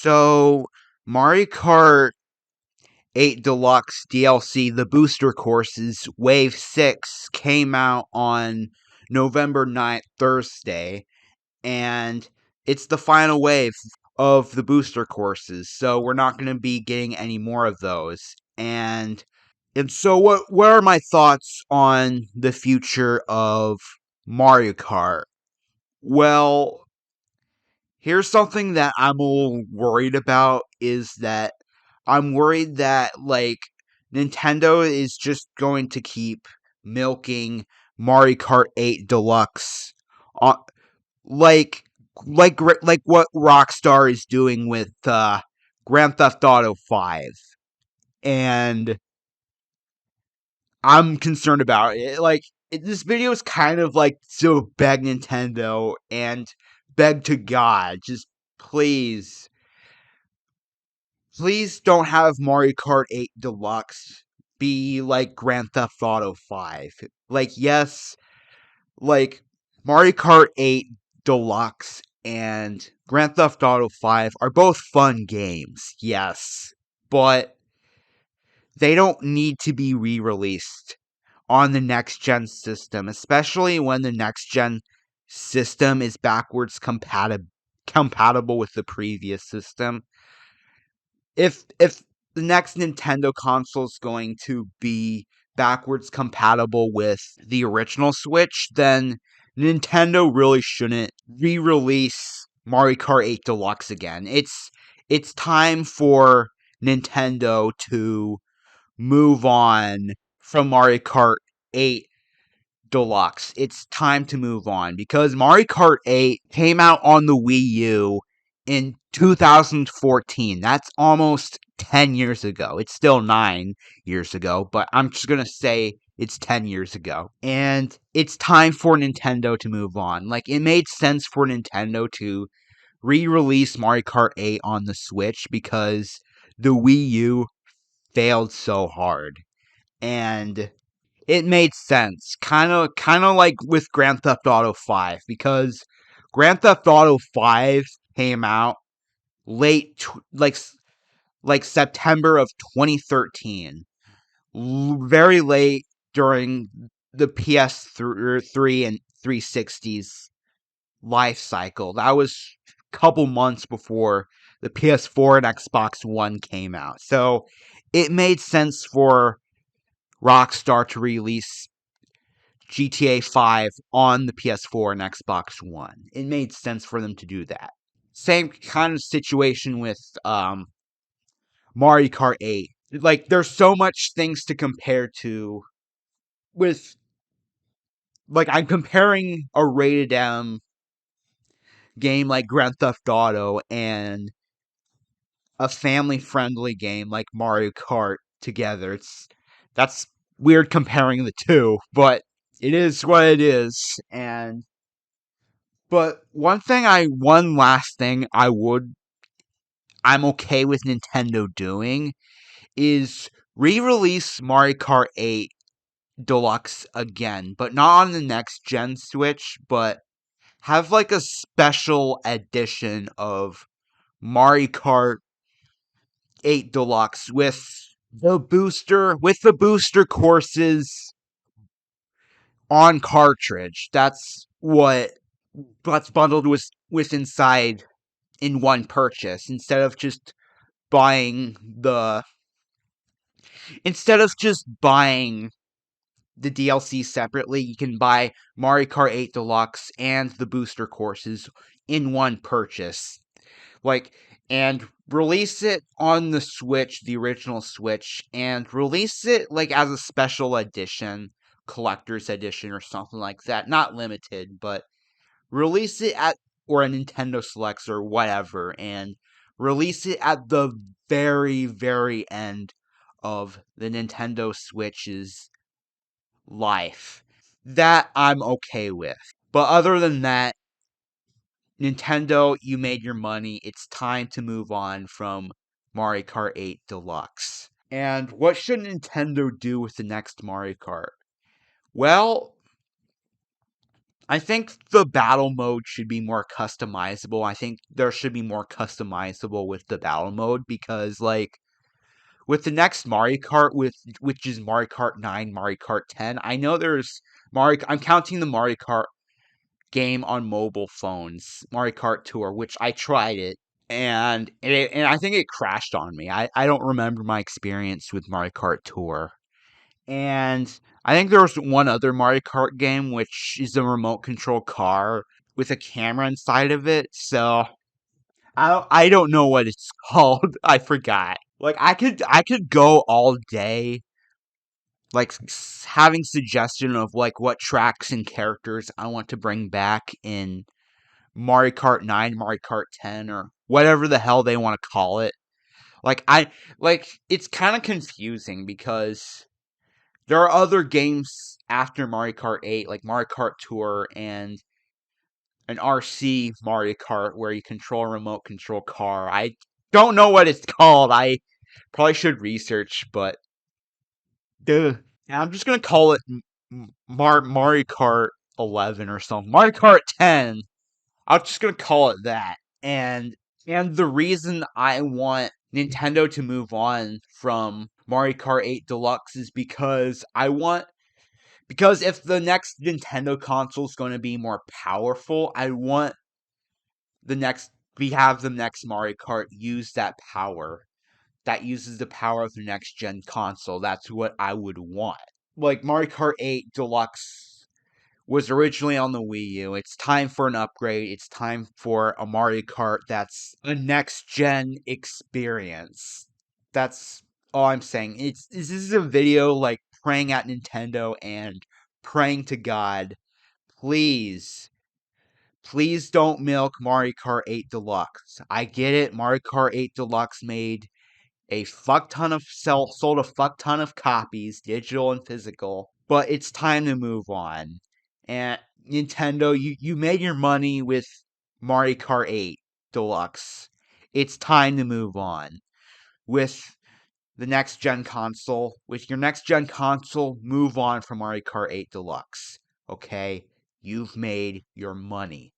So, Mario Kart 8 Deluxe DLC, the booster courses, Wave 6, came out on November 9th, Thursday, and it's the final wave of the booster courses, so we're not going to be getting any more of those. And so what are my thoughts on the future of Mario Kart? Well, here's something that I'm a little worried about is that I'm worried that Nintendo is just going to keep milking Mario Kart 8 Deluxe on like like what Rockstar is doing with Grand Theft Auto 5. And I'm concerned about it. This video is kind of like to beg Nintendo and beg to God, just please, please don't have Mario Kart 8 Deluxe be like Grand Theft Auto 5. Yes, like Mario Kart 8 Deluxe and Grand Theft Auto 5 are both fun games, yes, but they don't need to be re-released on the next gen system, especially when the next gen system is backwards compatible with the previous system. If the next Nintendo console is going to be backwards compatible with the original Switch, then Nintendo really shouldn't re-release Mario Kart 8 Deluxe again. It's time for Nintendo to move on from Mario Kart 8 Deluxe. It's time to move on because Mario Kart 8 came out on the Wii U in 2014. That's almost 10 years ago. It's still 9 years ago, but I'm just going to say it's 10 years ago. And it's time for Nintendo to move on. It made sense for Nintendo to re-release Mario Kart 8 on the Switch because the Wii U failed so hard. And it made sense. Kind of like with Grand Theft Auto 5 because Grand Theft Auto 5 came out late like September of 2013. Very late during the PS3 and 360's life cycle. That was a couple months before the PS4 and Xbox One came out. So it made sense for Rockstar to release GTA 5 on the PS4 and Xbox One. It made sense for them to do that. Same kind of situation with Mario Kart 8. There's so much things to compare to with I'm comparing a rated M game like Grand Theft Auto and a family-friendly game like Mario Kart together. That's weird comparing the two, but it is what it is. But one last thing I'm okay with Nintendo doing is re-release Mario Kart 8 Deluxe again, but not on the next gen Switch, but have a special edition of Mario Kart 8 Deluxe with the booster courses on cartridge. That's bundled with inside in one purchase instead of just buying the DLC separately. You can buy Mario Kart 8 Deluxe and the booster courses in one purchase. And release it on the Switch, the original Switch, and release it as a special edition, collector's edition or something like that. Not limited, but release it at or a Nintendo Selects or whatever, and release it at the very, very end of the Nintendo Switch's life. That I'm okay with. But other than that, Nintendo, you made your money. It's time to move on from Mario Kart 8 Deluxe. And what should Nintendo do with the next Mario Kart? Well, I think the battle mode should be more customizable. I think there should be more customizable with the battle mode because, like, with the next Mario Kart, which is Mario Kart 9, Mario Kart 10, I know there's Mario. I'm counting the Mario Kart game on mobile phones, Mario Kart Tour, which I tried it, and I think it crashed on me. I don't remember my experience with Mario Kart Tour. And I think there was one other Mario Kart game, which is a remote control car with a camera inside of it. So I don't know what it's called. I forgot. Like I could go all day, like having suggestion of like what tracks and characters I want to bring back in Mario Kart 9, Mario Kart 10, or whatever the hell they want to call it. Like it's kind of confusing because there are other games after Mario Kart 8, like Mario Kart Tour and an RC Mario Kart where you control a remote control car. I don't know what it's called. I probably should research, but duh. I'm just gonna call it Mario Kart 11 or something. Mario Kart 10. I'm just gonna call it that. And the reason I want Nintendo to move on from Mario Kart 8 Deluxe is because if the next Nintendo console is going to be more powerful, I want we have the next Mario Kart use that power. That uses the power of the next gen console. That's what I would want. Like Mario Kart 8 Deluxe was originally on the Wii U. It's time for an upgrade. It's time for a Mario Kart that's a next gen experience. That's all I'm saying. This is a video like praying at Nintendo and praying to God, please, please don't milk Mario Kart 8 Deluxe. I get it. Mario Kart 8 Deluxe made a fuck ton of sold a fuck ton of copies, digital and physical. But it's time to move on. And Nintendo, you made your money with Mario Kart 8 Deluxe. It's time to move on with the next gen console. With your next gen console, move on from Mario Kart 8 Deluxe. Okay? You've made your money.